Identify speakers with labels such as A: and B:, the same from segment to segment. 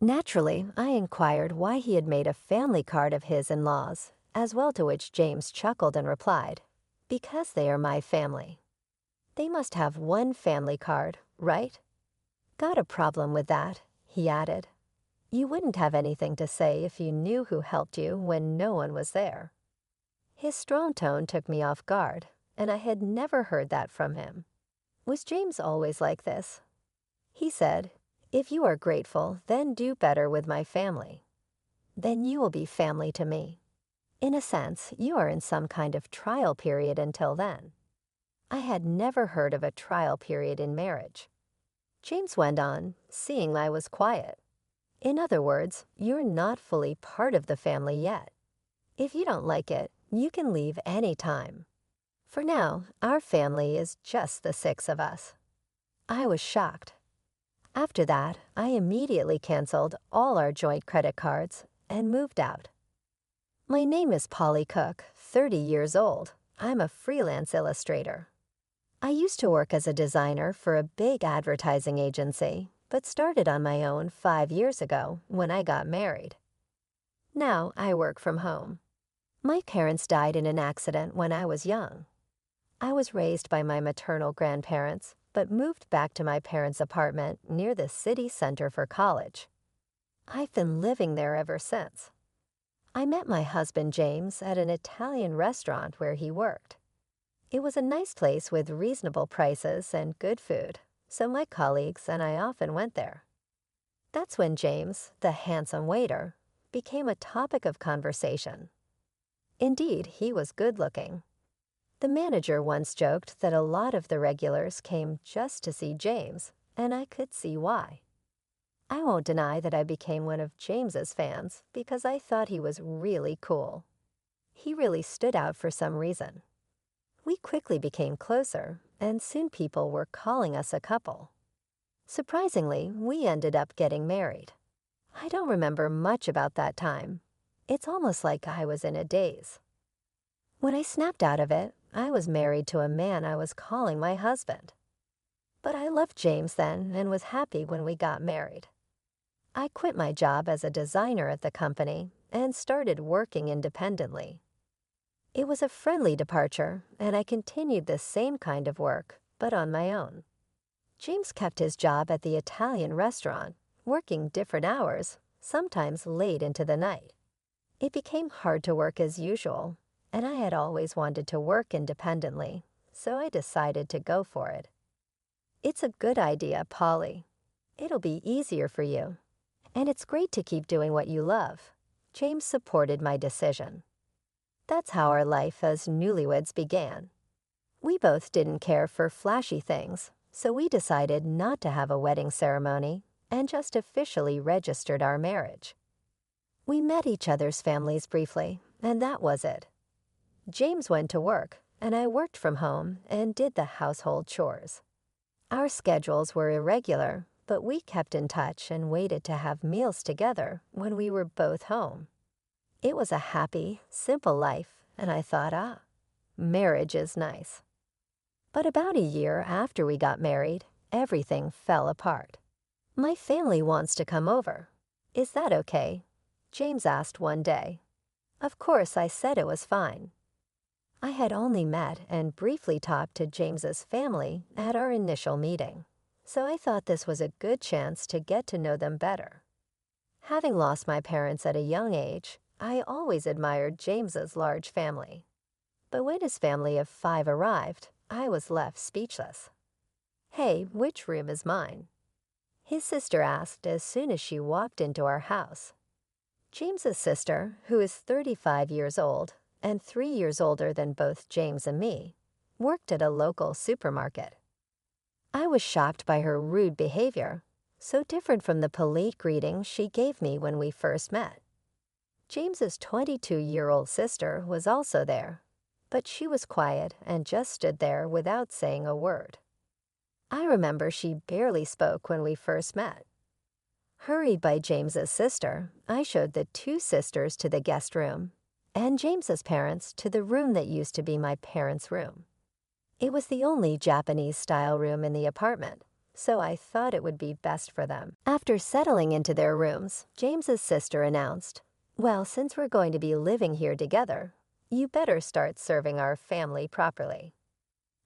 A: Naturally, I inquired why he had made a family card of his in-laws, as well, to which James chuckled and replied, "Because they are my family." They must have one family card, right? Got a problem with that, he added. You wouldn't have anything to say if you knew who helped you when no one was there. His strong tone took me off guard, and I had never heard that from him. Was James always like this? He said, "If you are grateful, then do better with my family. Then you will be family to me. In a sense, you are in some kind of trial period until then." I had never heard of a trial period in marriage. James went on, seeing I was quiet. In other words, you're not fully part of the family yet. If you don't like it, you can leave any time. For now, our family is just the 6 of us. I was shocked. After that, I immediately canceled all our joint credit cards and moved out. My name is Polly Cook, 30 years old. I'm a freelance illustrator. I used to work as a designer for a big advertising agency, but started on my own 5 years ago when I got married. Now I work from home. My parents died in an accident when I was young. I was raised by my maternal grandparents, but moved back to my parents' apartment near the city center for college. I've been living there ever since. I met my husband James at an Italian restaurant where he worked. It was a nice place with reasonable prices and good food, so my colleagues and I often went there. That's when James, the handsome waiter, became a topic of conversation. Indeed, he was good-looking. The manager once joked that a lot of the regulars came just to see James, and I could see why. I won't deny that I became one of James's fans because I thought he was really cool. He really stood out for some reason. We quickly became closer, and soon people were calling us a couple. Surprisingly, we ended up getting married. I don't remember much about that time. It's almost like I was in a daze. When I snapped out of it, I was married to a man I was calling my husband. But I loved James then and was happy when we got married. I quit my job as a designer at the company and started working independently. It was a friendly departure, and I continued the same kind of work, but on my own. James kept his job at the Italian restaurant, working different hours, sometimes late into the night. It became hard to work as usual, and I had always wanted to work independently, so I decided to go for it. It's a good idea, Polly. It'll be easier for you, and it's great to keep doing what you love. James supported my decision. That's how our life as newlyweds began. We both didn't care for flashy things, so we decided not to have a wedding ceremony and just officially registered our marriage. We met each other's families briefly, and that was it. James went to work, and I worked from home and did the household chores. Our schedules were irregular, but we kept in touch and waited to have meals together when we were both home. It was a happy, simple life, and I thought, marriage is nice. But about a year after we got married, everything fell apart. My family wants to come over. Is that okay? James asked one day. Of course, I said it was fine. I had only met and briefly talked to James's family at our initial meeting, so I thought this was a good chance to get to know them better. Having lost my parents at a young age, I always admired James's large family. But when his family of 5 arrived, I was left speechless. "Hey, which room is mine?" His sister asked as soon as she walked into our house. James's sister, who is 35 years old and 3 years older than both James and me, worked at a local supermarket. I was shocked by her rude behavior, so different from the polite greeting she gave me when we first met. James's 22-year-old sister was also there, but she was quiet and just stood there without saying a word. I remember she barely spoke when we first met. Hurried by James's sister, I showed the 2 sisters to the guest room and James's parents to the room that used to be my parents' room. It was the only Japanese-style room in the apartment, so I thought it would be best for them. After settling into their rooms, James's sister announced, "Well, since we're going to be living here together, you better start serving our family properly."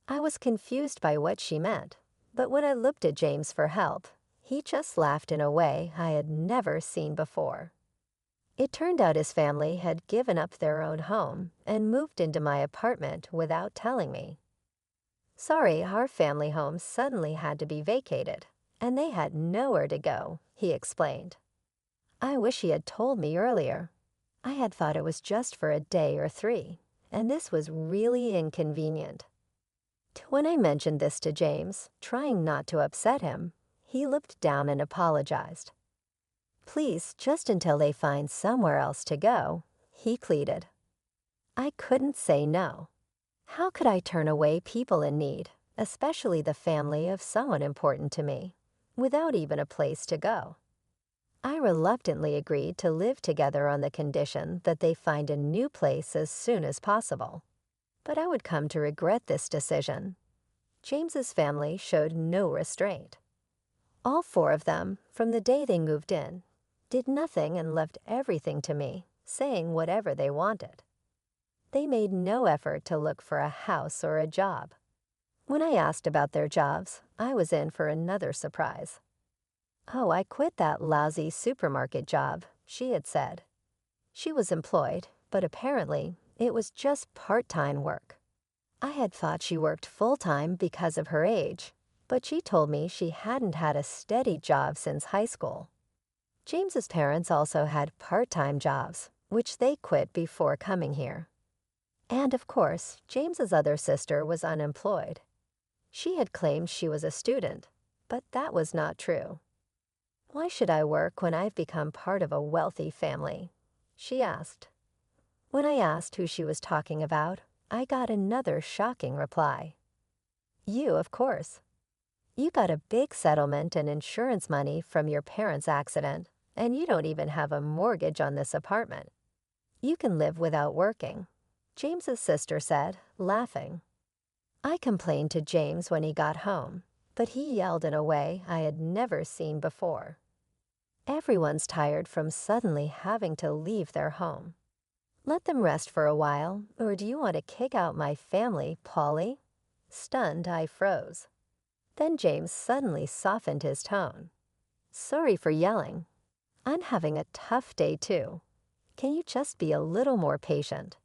A: I was confused by what she meant, but when I looked at James for help, he just laughed in a way I had never seen before. It turned out his family had given up their own home and moved into my apartment without telling me. "Sorry, our family home suddenly had to be vacated, and they had nowhere to go," he explained. "I wish he had told me earlier. I had thought it was just for a day or 3, and this was really inconvenient." When I mentioned this to James, trying not to upset him, he looked down and apologized. "Please, just until they find somewhere else to go," he pleaded. I couldn't say no. How could I turn away people in need, especially the family of someone important to me, without even a place to go? I reluctantly agreed to live together on the condition that they find a new place as soon as possible. But I would come to regret this decision. James's family showed no restraint. All 4 of them, from the day they moved in, did nothing and left everything to me, saying whatever they wanted. They made no effort to look for a house or a job. When I asked about their jobs, I was in for another surprise. "Oh, I quit that lousy supermarket job," she had said. She was employed, but apparently it was just part-time work. I had thought she worked full-time because of her age, but she told me she hadn't had a steady job since high school. James's parents also had part-time jobs, which they quit before coming here. And of course, James's other sister was unemployed. She had claimed she was a student, but that was not true. "Why should I work when I've become part of a wealthy family?" she asked. When I asked who she was talking about, I got another shocking reply. "You, of course. You got a big settlement and insurance money from your parents' accident, and you don't even have a mortgage on this apartment. You can live without working," James's sister said, laughing. I complained to James when he got home, but he yelled in a way I had never seen before. Everyone's tired from suddenly having to leave their home. Let them rest for a while, or do you want to kick out my family, Polly? Stunned, I froze. Then James suddenly softened his tone. "Sorry for yelling. I'm having a tough day too. Can you just be a little more patient?"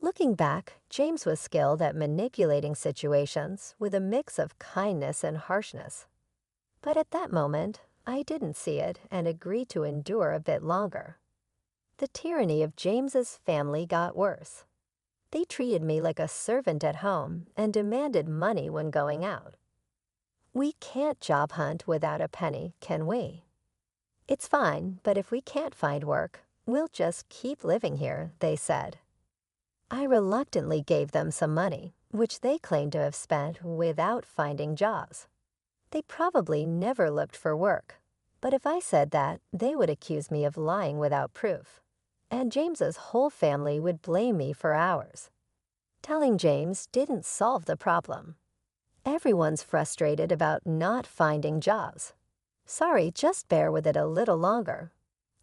A: Looking back, James was skilled at manipulating situations with a mix of kindness and harshness. But at that moment, I didn't see it and agreed to endure a bit longer. The tyranny of James's family got worse. They treated me like a servant at home and demanded money when going out. "We can't job hunt without a penny, can we?" "It's fine, but if we can't find work, we'll just keep living here," they said. I reluctantly gave them some money, which they claimed to have spent without finding jobs. They probably never looked for work, but if I said that, they would accuse me of lying without proof, and James's whole family would blame me for hours. Telling James didn't solve the problem. Everyone's frustrated about not finding jobs. "Sorry, just bear with it a little longer.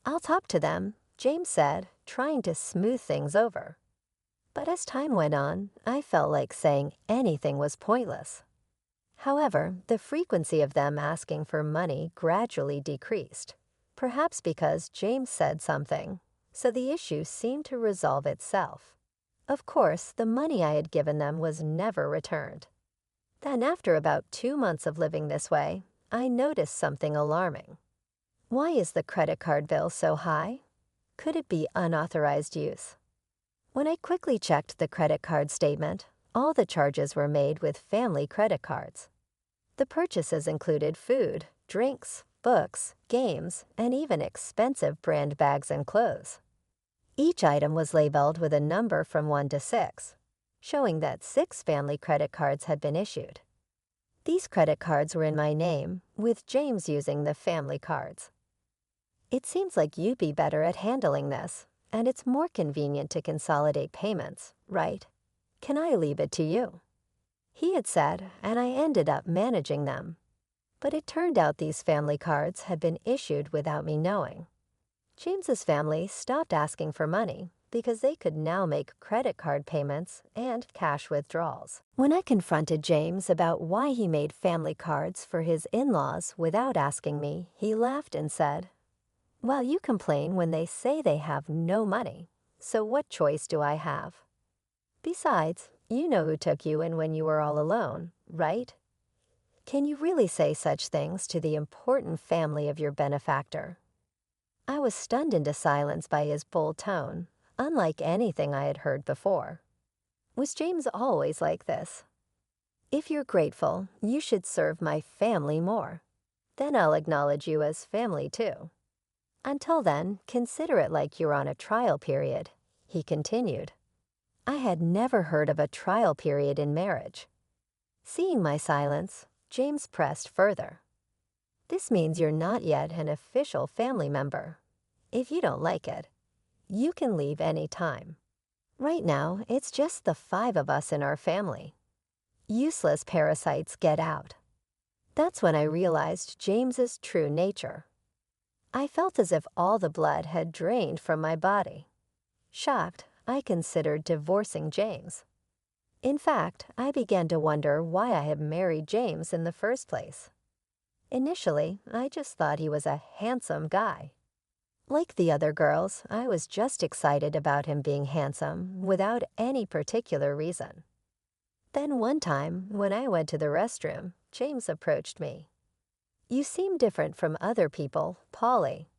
A: I'll talk to them," James said, trying to smooth things over. But as time went on, I felt like saying anything was pointless. However, the frequency of them asking for money gradually decreased, perhaps because James said something, so the issue seemed to resolve itself. Of course, the money I had given them was never returned. Then after about 2 months of living this way, I noticed something alarming. Why is the credit card bill so high? Could it be unauthorized use? When I quickly checked the credit card statement, all the charges were made with family credit cards. The purchases included food, drinks, books, games, and even expensive brand bags and clothes. Each item was labeled with a number from 1 to 6, showing that 6 family credit cards had been issued. These credit cards were in my name, with James using the family cards. "It seems like you'd be better at handling this, and it's more convenient to consolidate payments, right? Can I leave it to you?" He had said, and I ended up managing them. But it turned out these family cards had been issued without me knowing. James's family stopped asking for money because they could now make credit card payments and cash withdrawals. When I confronted James about why he made family cards for his in-laws without asking me, he laughed and said, "Well, you complain when they say they have no money, so what choice do I have? Besides, you know who took you in when you were all alone, right? Can you really say such things to the important family of your benefactor?" I was stunned into silence by his bold tone, unlike anything I had heard before. Was James always like this? "If you're grateful, you should serve my family more. Then I'll acknowledge you as family too. Until then, consider it like you're on a trial period," he continued. I had never heard of a trial period in marriage. Seeing my silence, James pressed further. "This means you're not yet an official family member. If you don't like it, you can leave any time. Right now, it's just the 5 of us in our family. Useless parasites get out." That's when I realized James's true nature. I felt as if all the blood had drained from my body. Shocked, I considered divorcing James. In fact, I began to wonder why I had married James in the first place. Initially, I just thought he was a handsome guy. Like the other girls, I was just excited about him being handsome without any particular reason. Then one time, when I went to the restroom, James approached me. "You seem different from other people, Polly."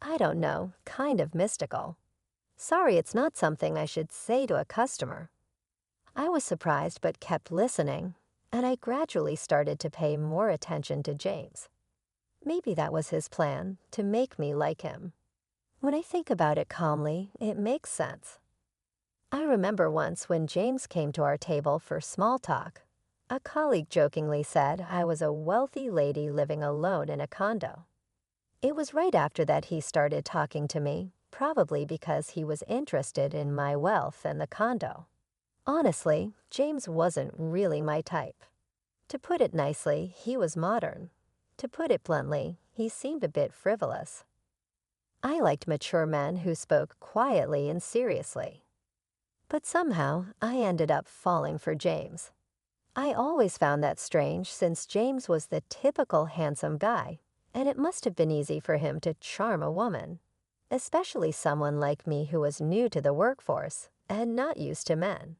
A: I don't know, kind of mystical. Sorry, it's not something I should say to a customer. I was surprised but kept listening, and I gradually started to pay more attention to James. Maybe that was his plan, to make me like him. When I think about it calmly, it makes sense. I remember once when James came to our table for small talk, a colleague jokingly said I was a wealthy lady living alone in a condo. It was right after that he started talking to me, probably because he was interested in my wealth and the condo. Honestly, James wasn't really my type. To put it nicely, he was modern. To put it bluntly, he seemed a bit frivolous. I liked mature men who spoke quietly and seriously. But somehow, I ended up falling for James. I always found that strange since James was the typical handsome guy, and it must have been easy for him to charm a woman, especially someone like me who was new to the workforce and not used to men.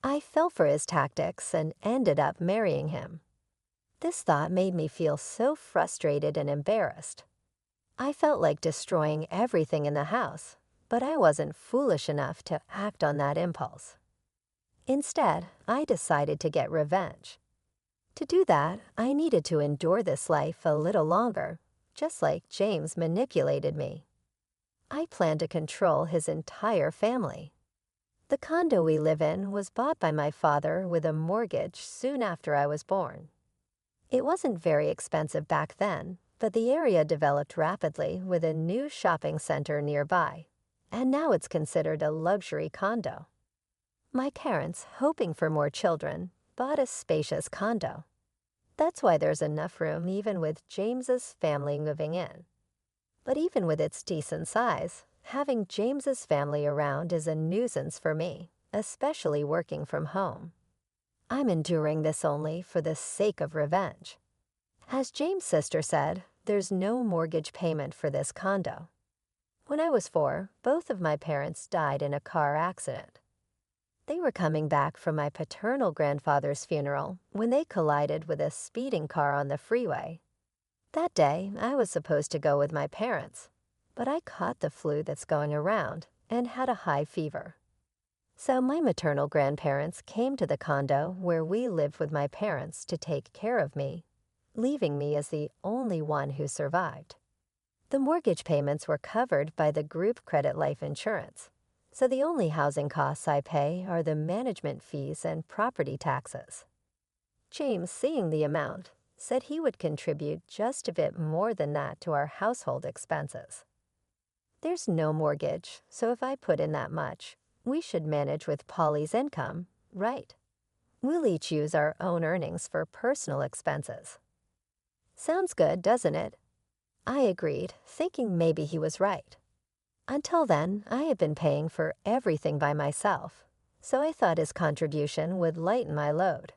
A: I fell for his tactics and ended up marrying him. This thought made me feel so frustrated and embarrassed. I felt like destroying everything in the house, but I wasn't foolish enough to act on that impulse. Instead, I decided to get revenge. To do that, I needed to endure this life a little longer, just like James manipulated me. I planned to control his entire family. The condo we live in was bought by my father with a mortgage soon after I was born. It wasn't very expensive back then, but the area developed rapidly with a new shopping center nearby, and now it's considered a luxury condo. My parents, hoping for more children, bought a spacious condo. That's why there's enough room even with James's family moving in. But even with its decent size, having James's family around is a nuisance for me, especially working from home. I'm enduring this only for the sake of revenge. As James' sister said, there's no mortgage payment for this condo. When I was 4, both of my parents died in a car accident. They were coming back from my paternal grandfather's funeral when they collided with a speeding car on the freeway. That day, I was supposed to go with my parents, but I caught the flu that's going around and had a high fever. So my maternal grandparents came to the condo where we lived with my parents to take care of me, leaving me as the only one who survived. The mortgage payments were covered by the group credit life insurance, so the only housing costs I pay are the management fees and property taxes. James, seeing the amount, said he would contribute just a bit more than that to our household expenses. There's no mortgage, so if I put in that much, we should manage with Polly's income, right? We'll each use our own earnings for personal expenses. Sounds good, doesn't it? I agreed, thinking maybe he was right. Until then, I had been paying for everything by myself, so I thought his contribution would lighten my load.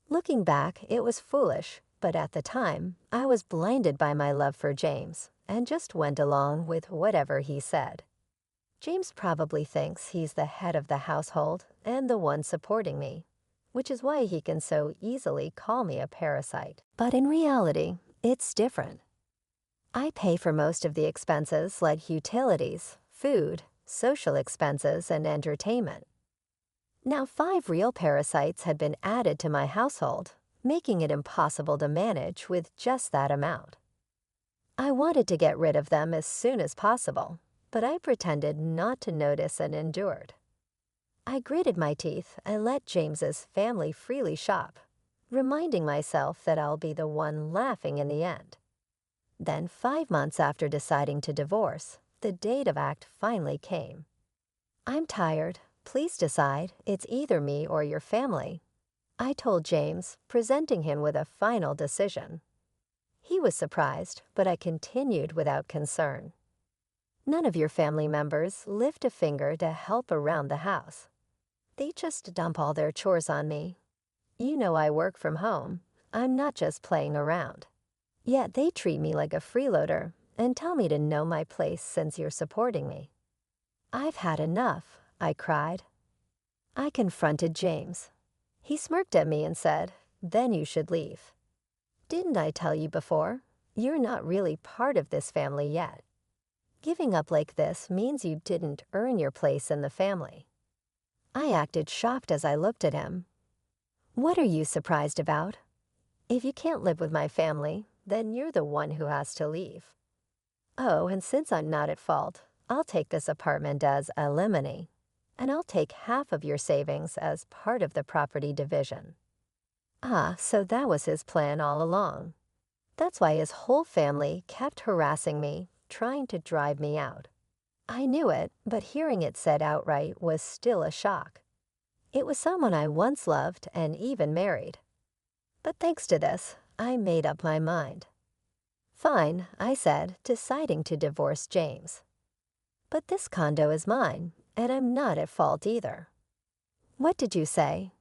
A: Looking back, it was foolish, but at the time, I was blinded by my love for James and just went along with whatever he said. James probably thinks he's the head of the household and the one supporting me, which is why he can so easily call me a parasite. But in reality, it's different. I pay for most of the expenses like utilities, food, social expenses, and entertainment. Now 5 real parasites had been added to my household, making it impossible to manage with just that amount. I wanted to get rid of them as soon as possible, but I pretended not to notice and endured. I gritted my teeth and let James's family freely shop, reminding myself that I'll be the one laughing in the end. Then 5 months after deciding to divorce, the date of act finally came. I'm tired. Please decide. It's either me or your family, I told James, presenting him with a final decision. He was surprised, but I continued without concern. None of your family members lift a finger to help around the house. They just dump all their chores on me. You know I work from home. I'm not just playing around. Yet they treat me like a freeloader and tell me to know my place since you're supporting me. I've had enough, I cried. I confronted James. He smirked at me and said, "Then you should leave." Didn't I tell you before? You're not really part of this family yet. Giving up like this means you didn't earn your place in the family. I acted shocked as I looked at him. What are you surprised about? If you can't live with my family, then you're the one who has to leave. Oh, and since I'm not at fault, I'll take this apartment as alimony, and I'll take half of your savings as part of the property division. Ah, so that was his plan all along. That's why his whole family kept harassing me, trying to drive me out. I knew it, but hearing it said outright was still a shock. It was someone I once loved and even married. But thanks to this, I made up my mind. Fine, I said, deciding to divorce James. But this condo is mine, and I'm not at fault either. What did you say?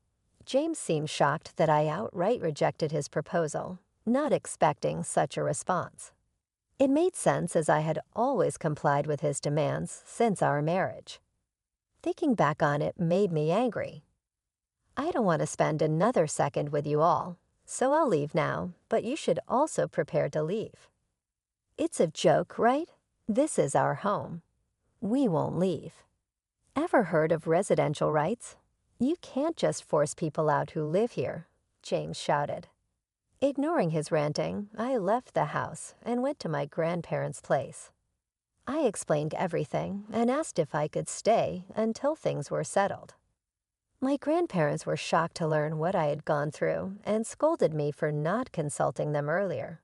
A: James seemed shocked that I outright rejected his proposal, not expecting such a response. It made sense as I had always complied with his demands since our marriage. Thinking back on it made me angry. I don't want to spend another second with you all, so I'll leave now, but you should also prepare to leave. It's a joke, right? This is our home. We won't leave. Ever heard of residential rights? You can't just force people out who live here, James shouted. Ignoring his ranting, I left the house and went to my grandparents' place. I explained everything and asked if I could stay until things were settled. My grandparents were shocked to learn what I had gone through and scolded me for not consulting them earlier.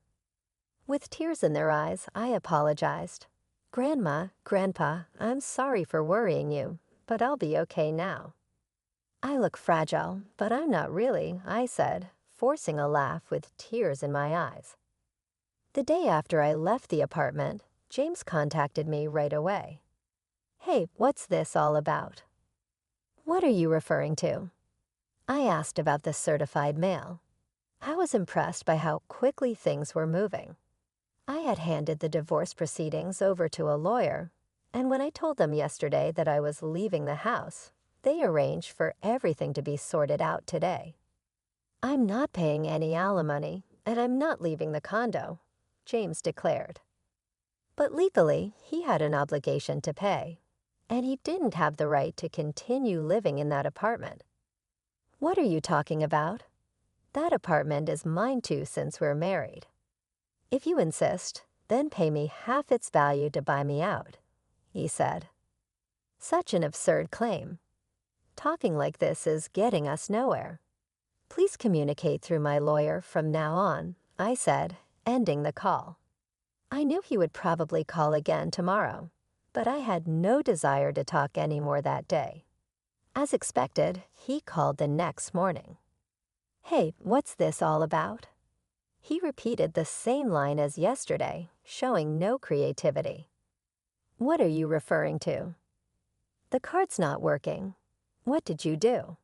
A: With tears in their eyes, I apologized. "Grandma, Grandpa, I'm sorry for worrying you, but I'll be okay now." "I look fragile, but I'm not really," I said, forcing a laugh with tears in my eyes. The day after I left the apartment, James contacted me right away. "Hey, what's this all about?" "What are you referring to?" I asked about the certified mail. I was impressed by how quickly things were moving. I had handed the divorce proceedings over to a lawyer, and when I told them yesterday that I was leaving the house, they arranged for everything to be sorted out today. "I'm not paying any alimony, and I'm not leaving the condo," James declared. But legally, he had an obligation to pay, and he didn't have the right to continue living in that apartment. "What are you talking about? That apartment is mine too since we're married. If you insist, then pay me half its value to buy me out," he said. Such an absurd claim. Talking like this is getting us nowhere. "Please communicate through my lawyer from now on," I said, ending the call. I knew he would probably call again tomorrow, but I had no desire to talk anymore that day. As expected, he called the next morning. "Hey, what's this all about?" He repeated the same line as yesterday, showing no creativity. What are you referring to? The card's not working. What did you do?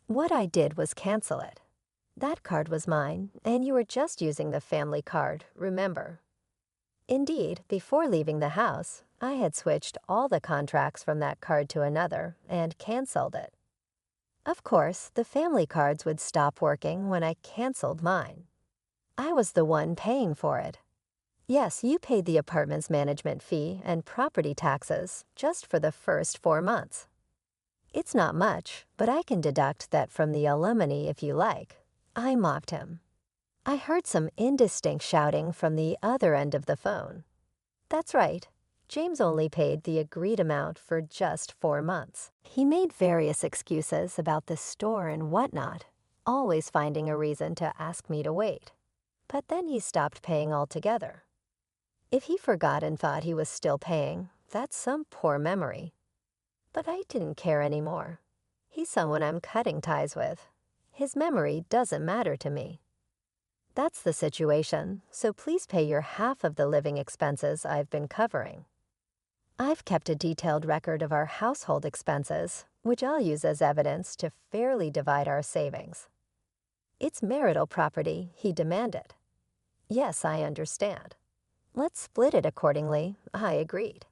A: What I did was cancel it. That card was mine, and you were just using the family card, remember? Indeed, before leaving the house, I had switched all the contracts from that card to another and canceled it. Of course, the family cards would stop working when I canceled mine. I was the one paying for it. Yes, you paid the apartment's management fee and property taxes just for the first 4 months. It's not much, but I can deduct that from the alimony if you like. I mocked him. I heard some indistinct shouting from the other end of the phone. That's right. James only paid the agreed amount for just 4 months. He made various excuses about the store and whatnot, always finding a reason to ask me to wait. But then he stopped paying altogether. If he forgot and thought he was still paying, that's some poor memory. But I didn't care anymore. He's someone I'm cutting ties with. His memory doesn't matter to me. That's the situation, so please pay your half of the living expenses I've been covering. I've kept a detailed record of our household expenses, which I'll use as evidence to fairly divide our savings. It's marital property, he demanded. Yes, I understand. Let's split it accordingly, I agreed.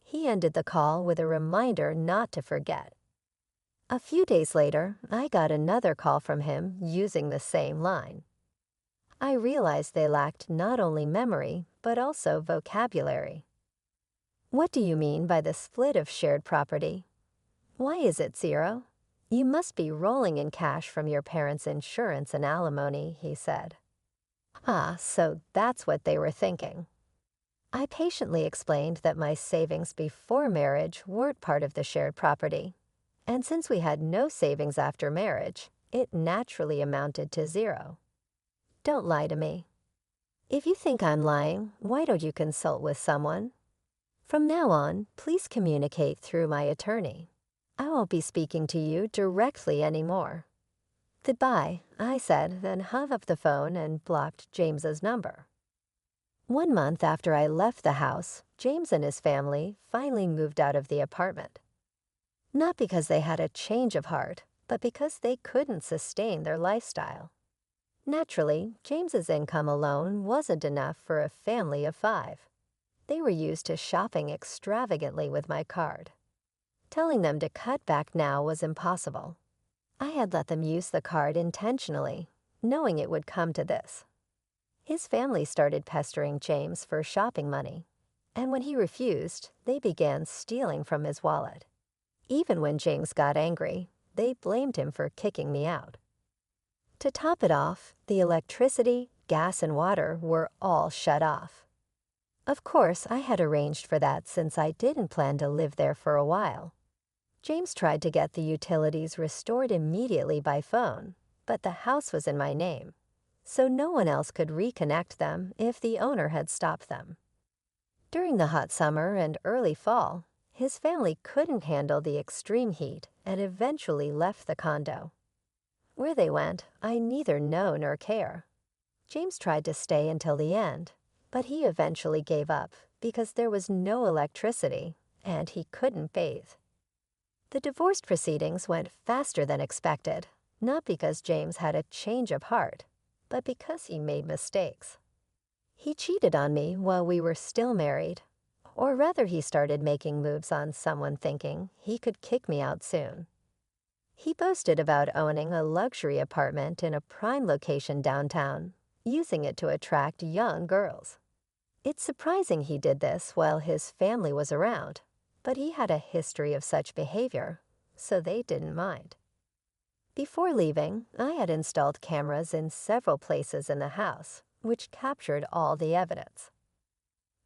A: He ended the call with a reminder not to forget. A few days later, I got another call from him using the same line. I realized they lacked not only memory, but also vocabulary. What do you mean by the split of shared property? Why is it 0? You must be rolling in cash from your parents' insurance and alimony, he said. Ah, so that's what they were thinking. I patiently explained that my savings before marriage weren't part of the shared property, and since we had no savings after marriage, it naturally amounted to 0. Don't lie to me. If you think I'm lying, why don't you consult with someone? From now on, please communicate through my attorney. I won't be speaking to you directly anymore. Goodbye, I said, then hung up the phone and blocked James's number. 1 month after I left the house, James and his family finally moved out of the apartment. Not because they had a change of heart, but because they couldn't sustain their lifestyle. Naturally, James's income alone wasn't enough for a family of 5. They were used to shopping extravagantly with my card. Telling them to cut back now was impossible. I had let them use the card intentionally, knowing it would come to this. His family started pestering James for shopping money, and when he refused, they began stealing from his wallet. Even when James got angry, they blamed him for kicking me out. To top it off, the electricity, gas, and water were all shut off. Of course, I had arranged for that since I didn't plan to live there for a while. James tried to get the utilities restored immediately by phone, but the house was in my name, so no one else could reconnect them if the owner had stopped them. During the hot summer and early fall, his family couldn't handle the extreme heat and eventually left the condo. Where they went, I neither know nor care. James tried to stay until the end, but he eventually gave up because there was no electricity and he couldn't bathe. The divorce proceedings went faster than expected, not because James had a change of heart, but because he made mistakes. He cheated on me while we were still married, or rather he started making moves on someone thinking he could kick me out soon. He boasted about owning a luxury apartment in a prime location downtown, using it to attract young girls. It's surprising he did this while his family was around, but he had a history of such behavior, so they didn't mind. Before leaving, I had installed cameras in several places in the house, which captured all the evidence.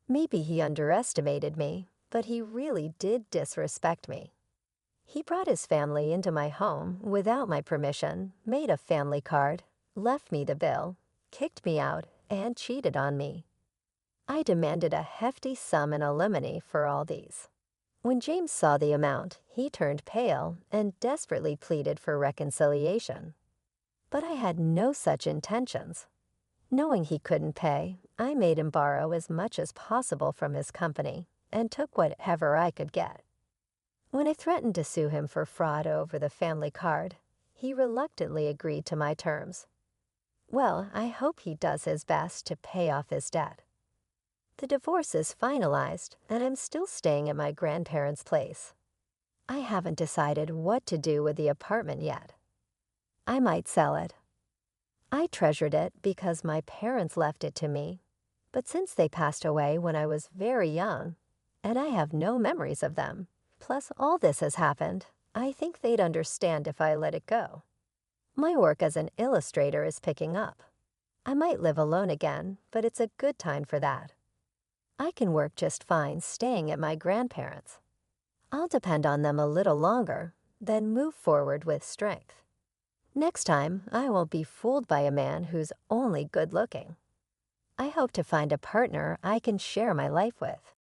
A: Maybe he underestimated me, but he really did disrespect me. He brought his family into my home without my permission, made a family card, left me the bill, kicked me out, and cheated on me. I demanded a hefty sum in alimony for all these. When James saw the amount, he turned pale and desperately pleaded for reconciliation. But I had no such intentions. Knowing he couldn't pay, I made him borrow as much as possible from his company and took whatever I could get. When I threatened to sue him for fraud over the family card, he reluctantly agreed to my terms. Well, I hope he does his best to pay off his debt. The divorce is finalized, and I'm still staying at my grandparents' place. I haven't decided what to do with the apartment yet. I might sell it. I treasured it because my parents left it to me, but since they passed away when I was very young, and I have no memories of them, plus all this has happened, I think they'd understand if I let it go. My work as an illustrator is picking up. I might live alone again, but it's a good time for that. I can work just fine staying at my grandparents'. I'll depend on them a little longer, then move forward with strength. Next time, I won't be fooled by a man who's only good-looking. I hope to find a partner I can share my life with.